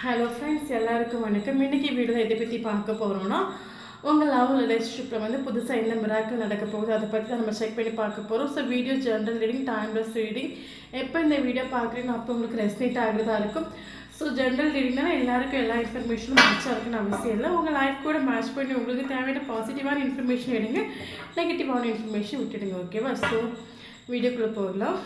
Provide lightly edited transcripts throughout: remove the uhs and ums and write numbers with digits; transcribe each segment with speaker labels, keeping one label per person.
Speaker 1: Hello friends, எல்லாருக்கும் வணக்கம். இன்றைக்கி வீடியோ எதை பற்றி பார்க்க போகிறோன்னா, உங்கள் லவ் ரிலேஷன்ஷிப்பில் வந்து புதுசாக என்ன மிராக்கள் நடக்க போகுது அதை பற்றி தான் நம்ம செக் பண்ணி பார்க்க போகிறோம். So video general reading, timeless reading. எப்போ இந்த வீடியோ பார்க்குறீங்க அப்போ உங்களுக்கு ரெஸ்னேட் ஆகிறதா இருக்கும். ஸோ ஜென்ரல் ரீடிங்னா எல்லாருக்கும் எல்லா இன்ஃபர்மேஷனும் மேட்சாக இருக்குன்னு அவசியம் இல்லை. உங்கள் லைஃப் கூட மேட்ச் பண்ணி உங்களுக்கு தேவையான பாசிட்டிவான இன்ஃபர்மேஷன் எடுங்க, நெகட்டிவான இன்ஃபர்மேஷன் விட்டுடுங்க. ஓகேவா? ஸோ வீடியோக்குள்ளே போகலாம்.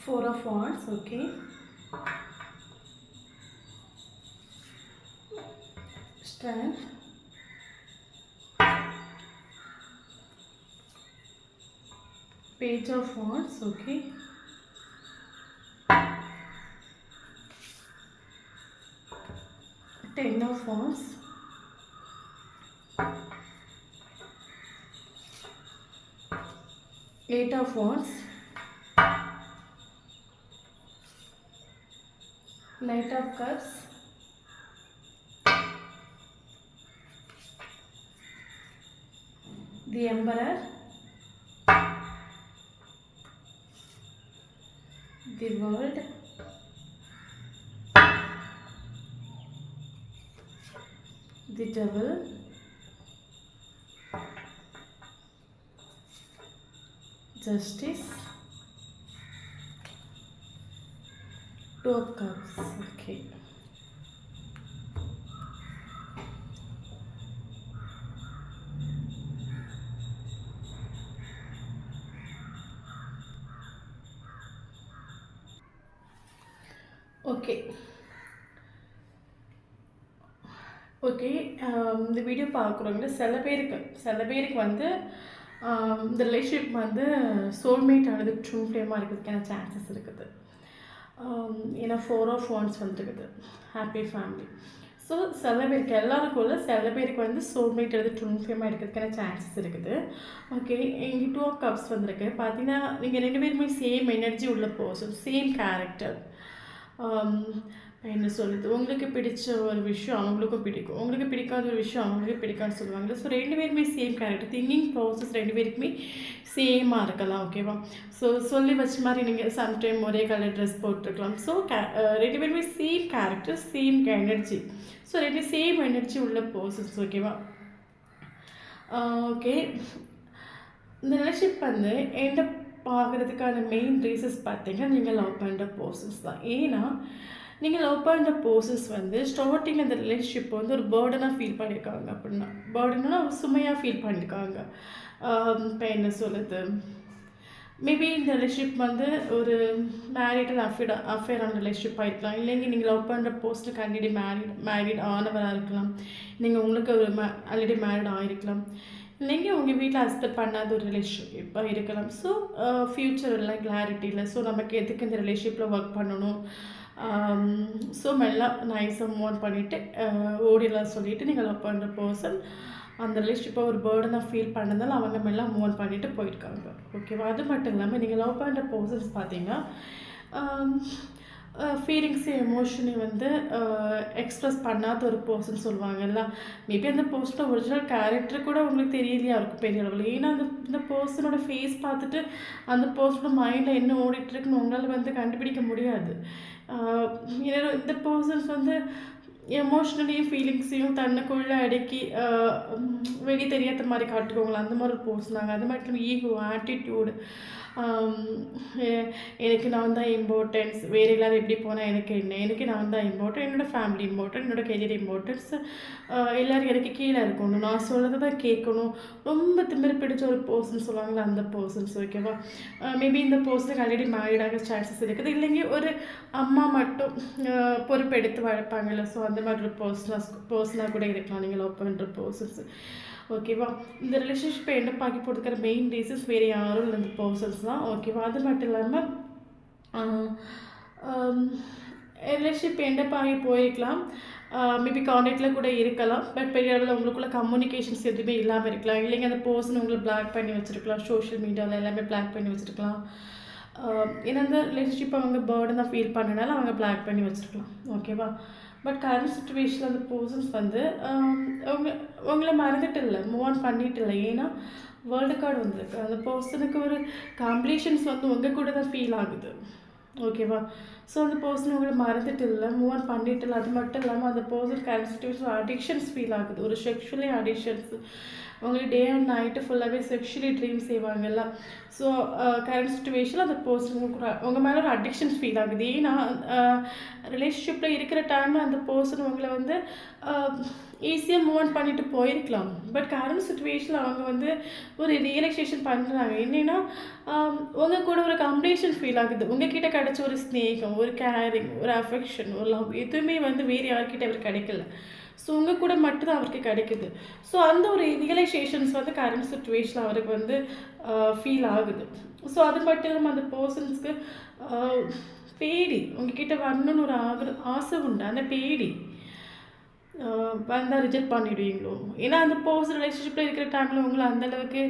Speaker 1: Four of Wands, okay. Strength. Page of Wands, okay. Ten of Wands. Eight of Wands. Knight of Cups. The Emperor. The World. The Devil. Justice. Two of Cups. Okay. Okay. Okay, இந்த video பார்க்குறவங்க சில பேருக்கு வந்து இந்த relationship வந்து soulmate ஆனது true ஃப்ளேமாக இருக்கிறதுக்கான chances இருக்குது. ஏன்னா 4 of Wands வந்துருக்குது, ஹாப்பி ஃபேமிலி. ஸோ சில பேருக்கு, எல்லாருக்குள்ள சில பேருக்கு வந்து சோல்மேட் ஆனது ட்ரூ ஃப்ளேமாக இருக்கிறதுக்கான சான்சஸ் இருக்குது. ஓகே, இங்கே 2 of Cups வந்திருக்கு. பார்த்தீங்கன்னா நீங்கள் 2 பேருமே சேம் எனர்ஜி உள்ள பர்சன், சேம் கேரக்டர். என்ன சொல்லுது, உங்களுக்கு பிடிச்ச ஒரு விஷயம் அவங்களுக்கும் பிடிக்கும், உங்களுக்கு பிடிக்காத ஒரு விஷயம் அவங்களுக்கு பிடிக்கான்னு சொல்லுவாங்க. ஸோ 2 பேருமே சேம் கேரக்டர், திங்கிங் ப்ராசஸ் 2 பேருக்குமே சேமாக இருக்கலாம். ஓகேவா? ஸோ சொல்லி வச்ச மாதிரி நீங்கள் சம்டைம் ஒரே கலர் ட்ரெஸ் போட்டிருக்கலாம். ஸோ 2 பேருமே same character, same energy. So 2 same energy உள்ள பர்சன்ஸ். ஓகேவா? ஓகே, இந்த ரிலேஷன்ஷிப் வந்து எந்த பார்க்குறதுக்கான மெயின் ரீசன்ஸ் பார்த்தீங்கன்னா நீங்கள் லவ் பண்ணுற பர்சன்ஸ் தான். ஏன்னா நீங்கள் லவ் பண்ணுற பர்சன்ஸ் வந்து ஸ்டார்டிங்கில் இந்த ரிலேஷன்ஷிப் வந்து ஒரு பேர்டனாக ஃபீல் பண்ணியிருக்காங்க. அப்படின்னா பேர்டனா ஒரு சுமையாக ஃபீல் பண்ணியிருக்காங்க. இப்போ என்ன சொல்லுது, மேபி இந்த ரிலேஷன்ஷிப் வந்து ஒரு மேரிடல் அஃபேரான ரிலேஷன்ஷிப்பாக இருக்கலாம். இல்லைங்க நீங்கள் லவ் பண்ணுற பர்சனுக்கு ஆல்ரெடி மேரிட் ஆனவராக இருக்கலாம். நீங்கள் உங்களுக்கு ஒரு ஆல்ரெடி மேரிட் ஆகிருக்கலாம். இல்லைங்க உங்கள் வீட்டில் அக்செப்ட் பண்ணாத ஒரு ரிலேஷன்ஷிப்பாக இருக்கலாம். ஸோ ஃப்யூச்சரில் கிளாரிட்டி இல்லை. ஸோ நமக்கு எதுக்கு இந்த ரிலேஷன்ஷிப்பில் ஒர்க் பண்ணணும், ஸோ மெல்லாம் நைஸாக மூவ் ஆன் பண்ணிவிட்டு ஓடிடலாம் சொல்லிவிட்டு நீங்கள் லவ் பண்ணுற பர்சன் அந்த ரிலேஷன்ஷிப்பை ஒரு பேர்டனாக ஃபீல் பண்ணதால் அவங்க மெல்லாம் மூவ் ஆன் பண்ணிவிட்டு போயிருக்காங்க. ஓகேவா? அது மட்டும் இல்லாமல் நீங்கள் லவ் பண்ணுற பர்சன்ஸ் பார்த்தீங்கன்னா ஃபீலிங்ஸு எமோஷனை வந்து எக்ஸ்ப்ரெஸ் பண்ணாத ஒரு பர்சன் சொல்லுவாங்கல்ல. மேபி அந்த பர்சனோட ஒரிஜினல் கேரக்டர் கூட உங்களுக்கு தெரியலையா இருக்கும் பெரிய அளவில். ஏன்னா இந்த பர்சனோட ஃபேஸ் பார்த்துட்டு அந்த பர்சனோட மைண்டில் என்ன ஓடிட்டுருக்குன்னு உங்களால் வந்து கண்டுபிடிக்க முடியாது. ஏன்னா இந்த பர்சன்ஸ் வந்து எமோஷ்னலையும் ஃபீலிங்ஸையும் தன்னுக்குள்ளே அடக்கி வெளியே தெரியாத மாதிரி காட்டுக்கோங்களா, அந்த மாதிரி ஒரு பர்சனாங்க. அது மட்டும் ஈகோ, ஆட்டிடியூடு, எனக்கு நான் தான் இம்பார்ட்டன்ஸ், வேறு எல்லோரும் எப்படி போனால் எனக்கு என்ன, எனக்கு நான் தான் இம்பார்ட்டன்ட், என்னோடய ஃபேமிலி இம்பார்ட்டன்ட், என்னோடய கெரியர் இம்பார்ட்டன்ஸ், எல்லோரும் எனக்கு கீழே இருக்கணும், நான் சொல்கிறத தான் கேட்கணும், ரொம்ப திமிரு பிடிச்ச ஒரு பர்சன் சொல்லுவாங்களா, அந்த பர்சன்ஸ். ஓகேவா? மேபி இந்த பர்சனுக்கு ஆல்ரெடி மேரிடாக சான்சஸ் இருக்குது. இல்லைங்க ஒரு அம்மா மட்டும் பொறுப்பெடுத்து வளர்ப்பாங்கல்ல. ஸோ அந்த மாதிரி ஒரு பர்சனாக கூட இருக்கலாம் நீங்கள் லவ் பண்ணுற பர்சன்ஸ். ஓகேவா? இந்த ரிலேஷன்ஷிப்பை என்ன பாக்கி போட்டுக்கிற மெயின் ரீசன்ஸ் வேறு யாரும் இல்லை, இந்த பர்சன்ஸ் தான். ஓகேவா? அது மட்டும் இல்லாமல் ரிலேஷன்ஷிப் எண்டப் ஆகி போயிருக்கலாம், மேபி கான்டாக்டில் கூட இருக்கலாம். பட் பெரிய அளவில் உங்களுக்குள்ள கம்யூனிகேஷன்ஸ் எதுவுமே இல்லாமல் இருக்கலாம். இல்லைங்க அந்த பர்சன் உங்களை பிளாக் பண்ணி வச்சுருக்கலாம், சோஷியல் மீடியாவில் எல்லாமே பிளாக் பண்ணி வச்சுருக்கலாம். ஏன்னா அந்த ரிலேஷன்ஷிப் அவங்க பேர்டனாக ஃபீல் பண்ணனால அவங்க பிளாக் பண்ணி வச்சுருக்கலாம். ஓகேவா? பட் கரண்ட் சுச்சுவேஷனில் அந்த பர்சன்ஸ் வந்து உங்க உங்களை மறந்துட்டு இல்லை, மூவ் ஆன் பண்ணிட்டு இல்லை. ஏன்னா வேர்ல்டு கார்டு வந்திருக்கு. அந்த பர்சனுக்கு ஒரு காம்ப்ளீஷன்ஸ் வந்து உங்கள் கூட தான் ஃபீல் ஆகுது. ஓகேவா? ஸோ அந்த பர்சன் உங்களை மறந்துட்டு இல்லை, மூவ் ஆன் பண்ணிட்டு இல்லை. அது மட்டும் இல்லாமல் அந்த person current situation addictions feel ஆகுது. ஒரு செக்ஷுவலி அடிக்ஷன்ஸ், உங்களுக்கு டே அண்ட் நைட்டு ஃபுல்லாகவே செக்ஷுவலி ட்ரீம் செய்வாங்கல்ல. ஸோ கரண்ட் சுச்சுவேஷனில் அந்த பர்சன் உங்கள் மேலே ஒரு அடிக்ஷன்ஸ் ஃபீல் ஆகுது. ஏன்னா ரிலேஷன்ஷிப்பில் இருக்கிற டைமில் அந்த பர்சன் உங்களை வந்து ஈஸியாக மூவ் ஆன் பண்ணிட்டு போயிருக்கலாம். பட் கரண்ட் சுச்சுவேஷனில் அவங்க வந்து ஒரு ரியலைசேஷன் பண்ணுறாங்க. என்னென்னா உங்கள் கூட ஒரு கம்ப்ளீஷன் ஃபீல் ஆகுது. உங்ககிட்ட கிடைச்ச ஒரு ஸ்நேகம், ஒரு கேரிங், ஒரு அஃபெக்ஷன், ஒரு லவ் எதுவுமே வந்து வேறு யார்கிட்ட அவருக்கு கிடைக்கல. ஸோ உங்கள் கூட மட்டும்தான் அவருக்கு கிடைக்குது. ஸோ அந்த ஒரு ரியலைசேஷன்ஸ் வந்து கரண்ட் சுச்சுவேஷனில் அவருக்கு வந்து ஃபீல் ஆகுது. ஸோ அது மட்டும் இல்லாமல் அந்த பர்சன்ஸ்க்கு பேடி உங்ககிட்ட வரணும்னு ஒரு ஆசை உண்டு. அந்த பேடி வந்தால் ரிஜெக்ட் பண்ணிடுவீங்களோ? ஏன்னா அந்த பர்சன் ரிலேஷன்ஷிப்பில் இருக்கிற டைமில் உங்களை அந்தளவுக்கு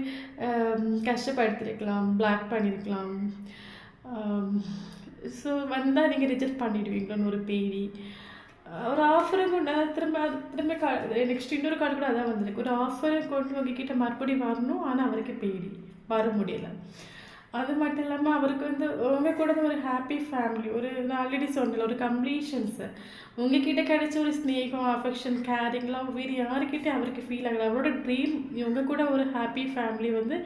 Speaker 1: கஷ்டப்படுத்திருக்கலாம், பிளாக் பண்ணியிருக்கலாம். ஸோ வந்தால் நீங்கள் ரிஜெக்ட் பண்ணிடுவீங்களோன்னு ஒரு பேடி. ஒரு ஆஃபரை கொண்டு திரும்ப நெக்ஸ்ட் இன்னொரு கார்டு கூட அதான் வந்திருக்கு. ஒரு ஆஃபரை கொண்டு உங்ககிட்ட மறுபடியும் வரணும், ஆனால் அவருக்கு பேடி வர முடியலை. அது மட்டும் இல்லாமல் அவருக்கு வந்து உங்கள் கூட ஒரு ஹாப்பி ஃபேமிலி, ஒரு நான் ஆல்ரெடி சொன்னல ஒரு கம்ப்ளீஷன்ஸு உங்ககிட்ட கிடைச்ச ஒரு ஸ்நேகம், அஃபெக்ஷன், கேரிங்லாம் வேறு யாருக்கிட்டே அவருக்கு ஃபீல் ஆகலை. அவரோட ட்ரீம் இவங்க கூட ஒரு ஹாப்பி ஃபேமிலி வந்து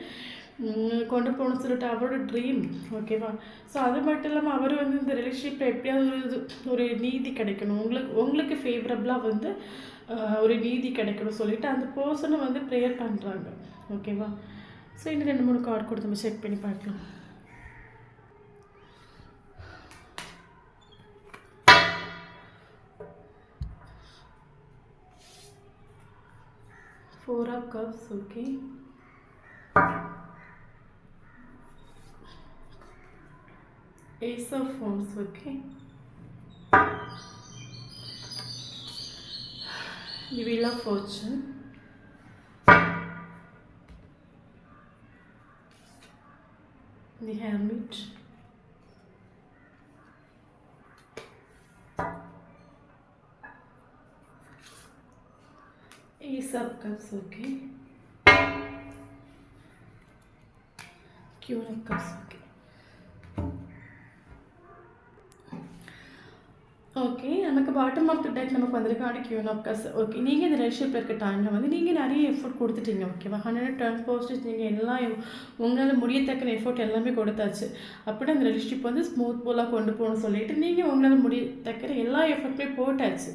Speaker 1: கொண்டு போகணும்னு சொல்லிட்டு அவரோட ட்ரீம். ஓகேவா? ஸோ அது மட்டும் இல்லாமல் அவர் வந்து இந்த ரிலேஷன்ஷிப்பில் எப்படியாவது ஒரு நீதி கிடைக்கணும், உங்களுக்கு ஃபேவரபுளாக வந்து ஒரு நீதி கிடைக்கணும் சொல்லிட்டு அந்த பர்சனை வந்து ப்ரேயர் பண்ணுறாங்க. ஓகேவா? ஸோ இன்னும் 2-3 கார்டு கொடுத்து நம்ம செக் பண்ணி பார்க்கலாம். Four of Cups, okay. Ace of Wands, okay. The Wheel of Fortune. The Hermit. Ace of Cups, okay. Queen of Cups, okay. Okay, நமக்கு பாட்டம் ஆஃப் த டெக் நமக்கு வந்திருக்கான queen of cups. Okay, நீங்கள் இந்த ரிலேஷன்ஷிப்பில் இருக்க டைமில் வந்து நீங்கள் நிறைய எஃபோர்ட் கொடுத்துட்டீங்க. ஓகேவா? 110% நீங்கள் எல்லாம் உங்களால் முடியத்தக்க எஃபோர்ட் எல்லாமே கொடுத்தாச்சு. அப்படி அந்த ரிலேஷன்ஷிப் வந்து ஸ்மூத் போலாக கொண்டு போகணும்னு சொல்லிட்டு நீங்கள் உங்களால் முடியத்தக்க எல்லா எஃபோர்ட்டுமே போட்டாச்சு.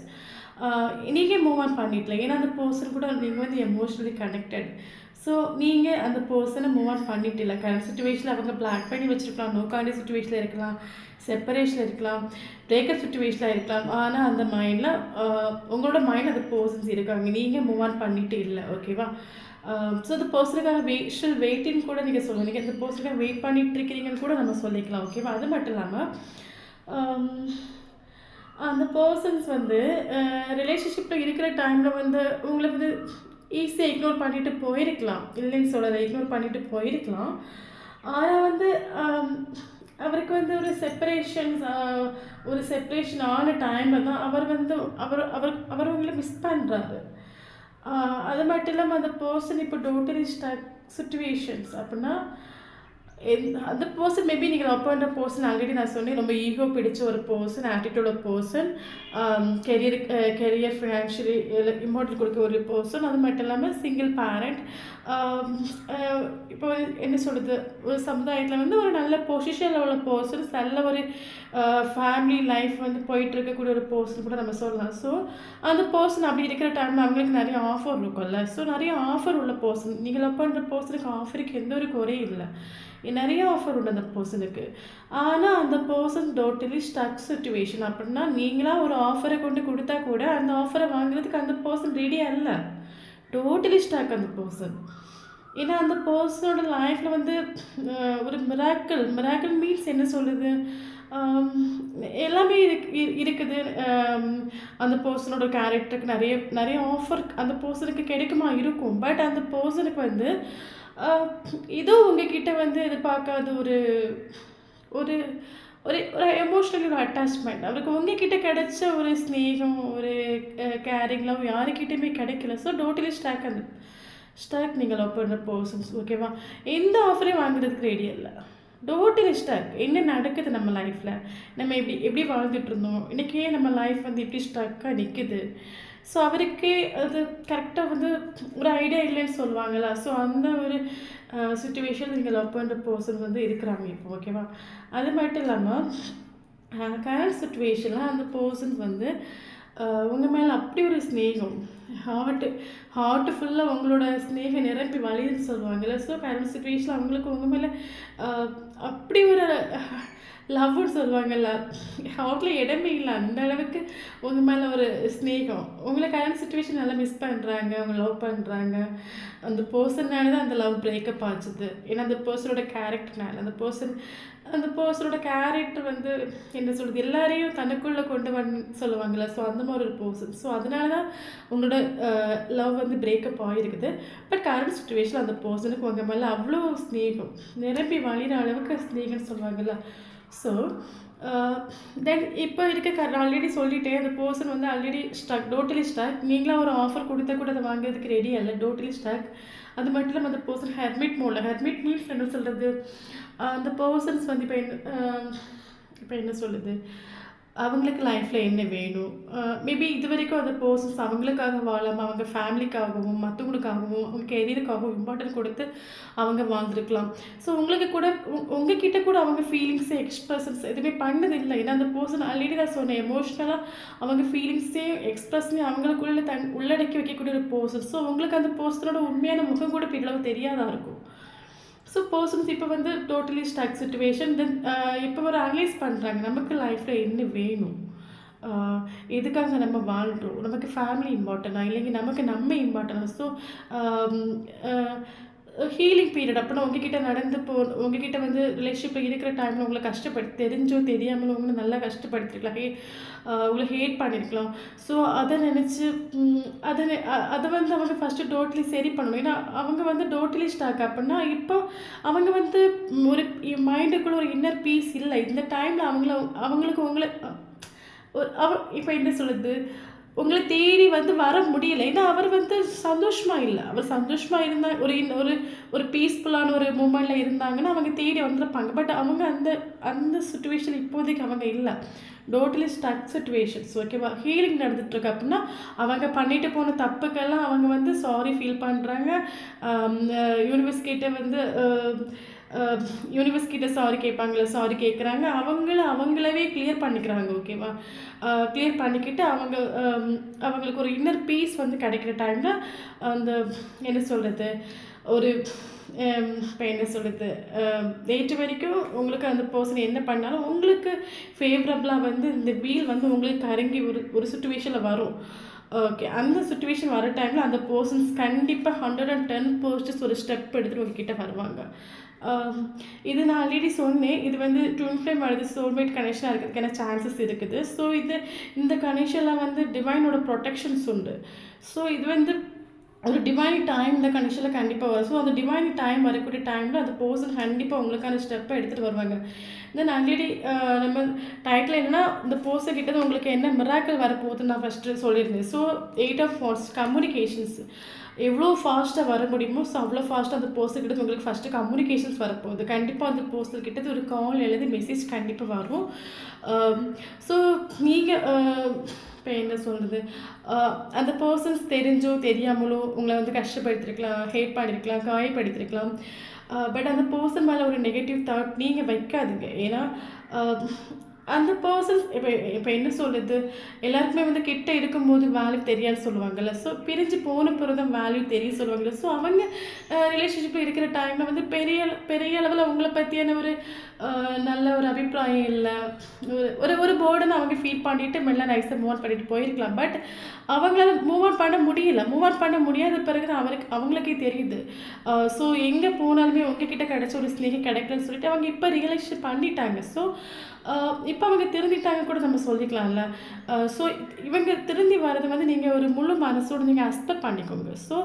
Speaker 1: நீங்கள் மூவ் ஆன் பண்ணிடல. ஏன்னா அந்த பர்சன் கூட நீங்கள் வந்து எமோஷ்னலி கனெக்டட். ஸோ நீங்கள் அந்த பர்சனை மூவ் ஆன் பண்ணிட்டில்ல. கரண்ட் சுச்சுவேஷனில் அவங்க பிளாக் பண்ணி வச்சுருக்கலாம், நோ கான்டாக்ட் சுச்சுவேஷனில் இருக்கலாம், செப்பரேஷனில் இருக்கலாம், பிரேக்கப் சுச்சுவேஷனில் இருக்கலாம். ஆனால் அந்த மைண்டில் உங்களோட மைண்ட் அந்த பர்சன்ஸ் இருக்காங்க, நீங்கள் மூவ் ஆன் பண்ணிட்டு இல்லை. ஓகேவா? ஸோ அந்த பர்சனுக்காக வெயிட்டின்னு கூட நீங்கள் சொல்லுங்கள். நீங்கள் அந்த பர்சனுக்காக வெயிட் பண்ணிட்டு இருக்கிறீங்கன்னு கூட நம்ம சொல்லிக்கலாம். ஓகேவா? அது மட்டும் இல்லாமல் அந்த பர்சன்ஸ் வந்து ரிலேஷன்ஷிப்பில் இருக்கிற டைமில் வந்து உங்களை வந்து ஈஸியாக இக்னோர் பண்ணிட்டு போயிருக்கலாம். இல்லைன்னு சொல்லலை, இக்னோர் பண்ணிட்டு போயிருக்கலாம். ஆனால் வந்து அவருக்கு வந்து ஒரு செப்பரேஷன் ஆன டைமில் தான் அவர் வந்து அவர் உங்களை மிஸ் பண்ணுறாரு. அது மட்டும் இல்லாமல் அந்த பர்சன் இப்போ டோட்டலி ஸ்டக் சுச்சுவேஷன்ஸ் அப்படின்னா அந்த பர்சன் மேபி நீங்கள் லவ் பண்ணுற பர்சன் ஆல்ரெடி நான் சொன்னேன், ரொம்ப ஈகோ பிடிச்ச ஒரு பர்சன், ஆட்டிடியூட் ஒரு பர்சன், கெரியர் ஃபினான்ஷியலி இம்பார்ட்டன்ட் கொடுக்க ஒரு பர்சன். அது மட்டும் இல்லாமல் சிங்கிள் பேரண்ட். இப்போ என்ன சொல்கிறது, ஒரு சமுதாயத்தில் வந்து ஒரு நல்ல பொசிஷனில் உள்ள பர்சன்ஸ், நல்ல ஒரு ஃபேமிலி லைஃப் வந்து போயிட்டு இருக்கக்கூடிய ஒரு பர்சன் கூட நம்ம சொல்லலாம். ஸோ அந்த பர்சன் அப்படி இருக்கிற டைமில் அவங்களுக்கு நிறைய ஆஃபர் இருக்கும்ல. ஸோ நிறைய ஆஃபர் உள்ள பர்சன், நீங்கள் லவ் பண்ணுற பர்சனுக்கு ஆஃபருக்கு எந்த ஒரு குறையும் இல்லை, நிறைய ஆஃபர் உண்டு அந்த பர்சனுக்கு. ஆனால் அந்த பர்சன் டோட்டலி ஸ்டக் சுச்சுவேஷன். அப்படின்னா நீங்களாக ஒரு ஆஃபரை கொண்டு கொடுத்தா கூட அந்த ஆஃபரை வாங்குறதுக்கு அந்த பர்சன் ரெடியாக இல்லை, டோட்டலி ஸ்டக் அந்த பர்சன். ஏன்னா அந்த பர்சனோட லைஃப்பில் வந்து ஒரு மிராக்கிள் மீன்ஸ் என்ன சொல்லுது, எல்லாமே இருக்குது. அந்த பர்சனோட கேரக்டருக்கு நிறைய ஆஃபர் அந்த பர்சனுக்கு கிடைக்குமா இருக்கும். பட் அந்த பர்சனுக்கு வந்து இதோ உங்ககிட்ட வந்து எதிர்பார்க்காத ஒரு ஒரு ஒரு எமோஷ்னலி ஒரு அட்டாச்மெண்ட். அவருக்கு உங்ககிட்ட கிடைச்ச ஒரு ஸ்நேகம், ஒரு கேரிங், லவ் யாருக்கிட்டயுமே கிடைக்கல. ஸோ டோட்டலி ஸ்டாக் அந்த ஸ்டாக் நீங்கள் லவ் பண்ணுற பர்சன்ஸ், ஓகேவா? எந்த ஆஃபரையும் வாங்குறதுக்கு ரெடி இல்லை. Totally stuck. என்ன நடக்குது நம்ம லைஃப்பில்? நம்ம எப்படி எப்படி வாழ்ந்துட்டு இருந்தோம்? இன்றைக்கி ஏன் நம்ம லைஃப் வந்து இப்படி ஸ்டக்காக நிற்குது? ஸோ அவருக்கே அது கரெக்டாக வந்து ஒரு ஐடியா இல்லைன்னு சொல்லுவாங்கள்ல. ஸோ அந்த ஒரு சுச்சுவேஷன் நீங்கள் லவ் பண்ணுற பர்சன் வந்து இருக்கிறாங்க இப்போ, ஓகேவா? அது மட்டும் இல்லாமல் கரண்ட் சுச்சுவேஷனில் அந்த பர்சன் வந்து உங்கள் மேலே அப்படி ஒரு ஸ்நேகம், ஹார்ட்டு ஃபுல்லாக உங்களோட ஸ்நேகம் நிரம்பி வழியுதுன்னு சொல்லுவாங்கள்ல. ஸோ கரண்ட் சுச்சுவேஷனில் அவங்களுக்கு உங்கள் மேலே அப்படி ஒரு லவ்னு சொல்லுவாங்கள்ல, ஹார்ட்டில் இடமே இல்லை, அந்த அளவுக்கு உங்கள் மேலே ஒரு ஸ்நேகம். உங்களை கரண்ட் சுச்சுவேஷன் நல்லா மிஸ் பண்ணுறாங்க, அவங்க லவ் பண்ணுறாங்க. அந்த பர்சன்னால தான் அந்த லவ் பிரேக்கப் ஆச்சுது. ஏன்னா அந்த பர்சனோட கேரக்டர்னால. அந்த பர்சனோட கேரக்டர் வந்து என்ன சொல்கிறது, எல்லாரையும் தனக்குள்ளே கொண்டு சொல்லுவாங்கள்ல. ஸோ அந்த மாதிரி ஒரு பர்சன். ஸோ அதனால தான் உங்களோட லவ் வந்து பிரேக்கப் ஆகிருக்குது. பட் கரண்ட் சுச்சுவேஷன் அந்த பர்சனுக்கு உங்கள் மேலே அவ்வளோ ஸ்நேகம், நிரம்பி வழிகிற அளவுக்கு ஸ்நேகம்னு சொல்லுவாங்கள்ல. ஸோ தென் இப்போ நான் ஆல்ரெடி சொல்லிட்டேன், அந்த பர்சன் வந்து ஆல்ரெடி ஸ்டாக், டோட்டலி ஸ்டாக். நீங்களாம் ஒரு ஆஃபர் கொடுத்தா கூட அதை வாங்குறதுக்கு ரெடி இல்லை, டோட்டலி ஸ்டாக். அது மட்டும் இல்லாமல் அந்த பர்சன் ஹெர்மிட் மோடில். ஹெர்மிட் மீன்ஸ் என்ன சொல்கிறது, அந்த பர்சன்ஸ் வந்து இப்போ என்ன சொல்லுது, அவங்களுக்கு லைஃப்பில் என்ன வேணும், மேபி இது வரைக்கும் அந்த பர்சன்ஸ் அவங்களுக்காக வாழாமல் அவங்க ஃபேமிலிக்காகவும் மற்றவங்களுக்காகவும் அவங்க கெரியருக்காகவும் இம்பார்ட்டன்ட் கொடுத்து அவங்க வாழ்ந்துருக்கலாம். ஸோ உங்களுக்கு கூட உங்ககிட்ட கூட அவங்க ஃபீலிங்ஸே எக்ஸ்ப்ரெஷன்ஸ் எதுவுமே பண்ணதில்லை. ஏன்னா அந்த பர்சன் ஆல்ரெடி தான் சொன்னேன், எமோஷ்னலாக அவங்க ஃபீலிங்ஸே எக்ஸ்ப்ரெஸ்ஸே அவங்களுக்குள்ள உள்ளடக்கி வைக்கக்கூடிய ஒரு பர்சன். ஸோ உங்களுக்கு அந்த பர்சனோட உண்மையான முகம் கூட பெரியளவு தெரியாதான் இருக்கும். ஸோ பர்சன்ஸ் இப்போ வந்து டோட்டலி ஸ்டாக் சுச்சுவேஷன். தென் இப்போ ஒரு அனலைஸ் பண்ணுறாங்க, நமக்கு லைஃப்பில் என்ன வேணும், எதுக்காக நம்ம வாழ்கிறோம், நமக்கு ஃபேமிலி இம்பார்ட்டனா இல்லைங்க நமக்கு நம்ம இம்பார்ட்டனா. So healing period. அப்படின்னா உங்ககிட்ட உங்ககிட்ட வந்து ரிலேஷன்ஷிப்பில் இருக்கிற டைமில் உங்களை தெரிஞ்சோ தெரியாமலோ உங்களை நல்லா கஷ்டப்படுத்திருக்கலாம், உங்களை ஹேட் பண்ணியிருக்கலாம். ஸோ அதை நினச்சி அதை வந்து அவங்க ஃபஸ்ட்டு டோட்டலி சரி பண்ணணும். ஏன்னா அவங்க வந்து டோட்டலி ஸ்டாக். அப்படின்னா இப்போ அவங்க வந்து ஒரு மைண்டுக்குள்ளே ஒரு இன்னர் பீஸ் இல்லை. இந்த டைமில் அவங்களுக்கு உங்களை இப்போ என்ன சொல்லுது, உங்களை தேடி வந்து வர முடியலை. ஏன்னா அவர் வந்து சந்தோஷமாக இல்லை. அவர் சந்தோஷமாக இருந்தால் ஒரு பீஸ்ஃபுல்லான ஒரு மூமெண்ட்டில் இருந்தாங்கன்னா அவங்க தேடி வந்திருப்பாங்க. பட் அவங்க அந்த சுச்சுவேஷன் இப்போதைக்கு அவங்க இல்லை, டோட்டலி ஸ்டக் சுச்சுவேஷன்ஸ், ஓகேவா? ஹீலிங் நடந்துகிட்ருக்கு. அப்படின்னா அவங்க பண்ணிட்டு போன தப்புக்கெல்லாம் அவங்க வந்து சாரி ஃபீல் பண்ணுறாங்க. யூனிவர்ஸ் கிட்ட வந்து யூனிவர்ஸ் கிட்ட சாரி கேட்பாங்களே, சாரி கேட்குறாங்க. அவங்களவே கிளியர் பண்ணிக்கிறாங்க, ஓகேவா? கிளியர் பண்ணிக்கிட்டு அவங்களுக்கு ஒரு இன்னர் பீஸ் வந்து கிடைக்கிற டைமில் அந்த என்ன சொல்கிறது, ஒரு இப்போ என்ன சொல்கிறது, நேற்று வரைக்கும் உங்களுக்கு அந்த பர்சன் என்ன பண்ணாலும் உங்களுக்கு ஃபேவரபுளாக வந்து இந்த வீல் வந்து உங்களுக்கு கரங்கி ஒரு சுச்சுவேஷனில் வரும். ஓகே, அந்த சுச்சுவேஷன் வர டைமில் அந்த பர்சன்ஸ் கண்டிப்பாக 110% ஒரு ஸ்டெப் எடுத்துகிட்டு உங்ககிட்ட வருவாங்க. இது நான் ஆல்ரெடி சொன்னேன், இது வந்து ட்வின் ஃப்ளேம் அல்லது சோல்மேட் கனெக்ஷனாக இருக்கிறதுக்கான சான்சஸ் இருக்குது. ஸோ இந்த கனெக்ஷனில் வந்து டிவைனோட ப்ரொடெக்ஷன்ஸ் உண்டு. ஸோ இது வந்து ஒரு டிவைன் டைம் இந்த கனெக்ஷனில் கண்டிப்பாக வரும். ஸோ அந்த டிவைன் டைம் வரக்கூடிய டைமில் அந்த பர்சன் கண்டிப்பாக உங்களுக்கான ஸ்டெப்பை எடுத்துகிட்டு வருவாங்க. தென் ஆல்ரெடி நம்ம டைட்டில் என்னென்னா, இந்த பர்சன் கிட்ட உங்களுக்கு என்ன மிராக்கிள் வரப்போகுதுன்னு நான் ஃபஸ்ட்டு சொல்லியிருந்தேன். ஸோ 8 of Wands கம்யூனிகேஷன்ஸ் எவ்வளோ ஃபாஸ்ட்டாக வர முடியுமோ ஸோ அவ்வளோ ஃபாஸ்ட்டாக அந்த பர்சன் கிட்ட உங்களுக்கு ஃபஸ்ட்டு கம்யூனிகேஷன்ஸ் வரப்போகுது. கண்டிப்பாக அந்த பர்சன் கிட்ட ஒரு கால் எழுதி மெசேஜ் கண்டிப்பாக வரும். ஸோ நீங்கள் இப்போ என்ன சொல்கிறது, அந்த பர்சன்ஸ் தெரிஞ்சோ தெரியாமலோ உங்களை வந்து கஷ்டப்படுத்திருக்கலாம், ஹேட் பண்ணியிருக்கலாம், காயப்படுத்திருக்கலாம். பட் அந்த பர்சன் மேலே ஒரு நெகட்டிவ் தாட் நீங்கள் வைக்காதீங்க. ஏன்னா அந்த பர்சன்ஸ் இப்போ என்ன சொல்லுது, எல்லாருக்குமே வந்து கிட்ட இருக்கும்போது வேல்யூ தெரியாதுன்னு சொல்லுவாங்கள்ல. ஸோ பிரிஞ்சு போன பிறகு தான் வேல்யூ தெரியும் சொல்லுவாங்கள்ல. ஸோ அவங்க ரிலேஷன்ஷிப்பில் இருக்கிற டைமில் வந்து பெரிய அளவில் அவங்கள பற்றியான ஒரு நல்ல ஒரு அபிப்பிராயம் இல்லை, ஒரு போர்டுன்னு அவங்க ஃபீல் பண்ணிவிட்டு மெல்ல நைஸாக மூவ் ஆன் பண்ணிட்டு போயிருக்கலாம். பட் அவங்களால மூவ் ஆன் பண்ண முடியல. மூவ் ஆன் பண்ண முடியாத பிறகு தான் அவங்களுக்கே தெரியுது. ஸோ எங்கே போனாலுமே உங்ககிட்ட கிடைச்ச ஒரு ஸ்நேகம் கிடைக்கலன்னு சொல்லிட்டு அவங்க இப்போ ரியலைஸ் பண்ணிட்டாங்க. ஸோ இப்போ அவங்க திருந்திட்டாங்க கூட நம்ம சொல்லிக்கலாம்ல. ஸோ இவங்க திருந்தி வர்றது வந்து நீங்கள் ஒரு முழு மனசோடு நீங்கள் அக்செப்ட் பண்ணிக்கோங்க. ஸோ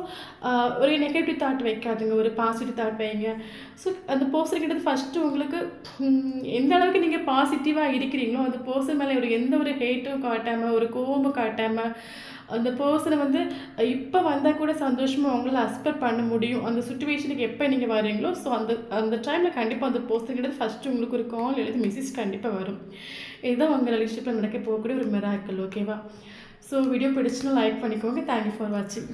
Speaker 1: ஒரு நெகட்டிவ் தாட் வைக்காதுங்க, ஒரு பாசிட்டிவ் தாட் வைங்க. ஸோ அந்த பர்சன் கிட்ட ஃபஸ்ட்டு உங்களுக்கு எந்த அளவுக்கு நீங்கள் பாசிட்டிவாக இருக்கிறீங்களோ அந்த பர்சன் மேலே ஒரு எந்த ஒரு ஹேட்டும் காட்டாமல், ஒரு கோவமும் காட்டாமல், அந்த பர்சனை வந்து இப்போ வந்தால் கூட சந்தோஷமாக அவங்களால அக்செப்ட் பண்ண முடியும். அந்த சுச்சுவேஷனுக்கு எப்போ நீங்கள் வரீங்களோ, ஸோ அந்த அந்த டைமில் கண்டிப்பாக அந்த பர்சன் கிட்ட ஃபஸ்ட்டு உங்களுக்கு ஒரு கால் எழுதி மெசேஜ் கண்டிப்பாக வரும். இதுதான் உங்கள் ரிலேஷன்ஷிப்பில் நடக்க போகக்கூடிய ஒரு மிராக்கிள். ஓகேவா? ஸோ வீடியோ பிடிச்சுன்னா லைக் பண்ணிக்கோங்க. தேங்க்யூ ஃபார் வாட்சிங்.